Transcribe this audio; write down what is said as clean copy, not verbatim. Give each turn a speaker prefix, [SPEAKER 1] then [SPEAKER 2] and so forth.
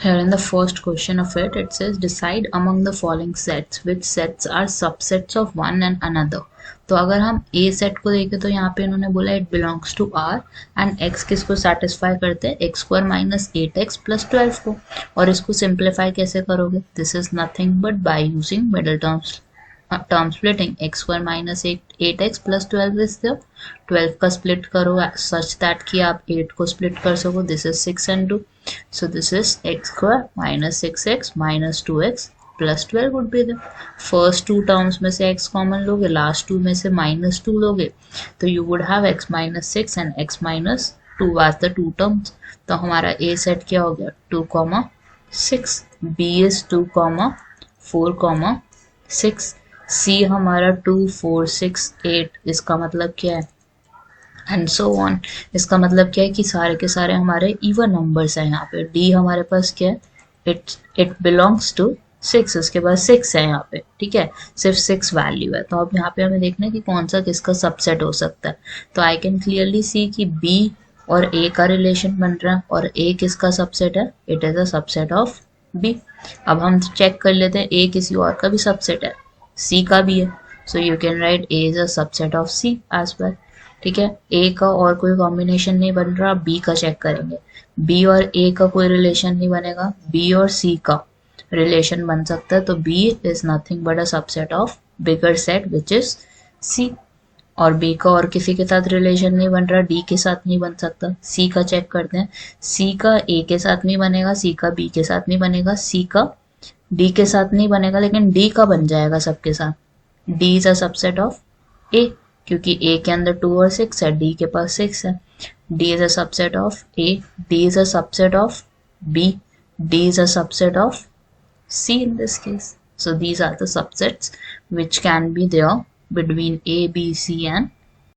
[SPEAKER 1] Here in the first question of it, it says decide among the following sets which sets are subsets of one and another. तो अगर हम A set को देखें तो यहाँ पे इन्होंने बोला it belongs to R and X किसको सेटिस्फाई करते हैं, x square minus 8x plus 12 को. और इसको सिंप्लीफाई कैसे करोगे, this is nothing but by using middle terms term splitting. X square minus 8x plus 12 is the 12 का स्प्लिट करो सच दैट कि आप 8 को स्प्लिट कर सको. This is 6 and 2. So this is x square minus 6x minus 2x plus 12 would be the first two terms में से x common लोगे, last two में से minus 2 लोगे, तो you would have x minus 6 and x minus 2 as the two terms. तो हमारा A set क्या हो गया 2, 6, B is 2, 4, 6, C हमारा 2, 4, 6, 8. इसका मतलब क्या है एंड सो ऑन. इसका मतलब क्या है कि सारे के सारे हमारे इवन नंबर्स हैं. यहाँ पे D हमारे पास क्या है, इट बिलोंग्स टू 6, उसके बाद 6 है यहाँ पे, ठीक है, सिर्फ 6 वैल्यू है. तो अब यहाँ पे हमें देखना है कि कौन सा किसका सबसेट हो सकता है. तो आई कैन क्लियरली सी कि B और A का रिलेशन बन रहा है और A किसका सबसेट है, it is a subset of B. अब हम चेक कर लेते हैं A किसी और का भी सबसेट है, C का भी है. So you can write A is a subset of C as well. ठीक है, ए का और कोई कॉम्बिनेशन नहीं बन रहा, बी का चेक करेंगे. बी और ए का कोई रिलेशन नहीं बनेगा, बी और सी का रिलेशन बन सकता है. तो B is nothing but a subset of bigger set which is C. और बी का और किसी के साथ रिलेशन नहीं बन रहा, डी के साथ नहीं बन सकता. सी का चेक करते हैं, सी का ए के साथ नहीं बनेगा, सी का बी के साथ नहीं बनेगा, सी का डी के साथ नहीं बनेगा, लेकिन डी का बन जाएगा सबके साथ. D is a subset of A क्योंकि A के अंदर 2 और 6 है, D के पास 6 है. D is a subset of A, D is a subset of B, D is a subset of C in this case. So these are the subsets which can be there between A, B, C and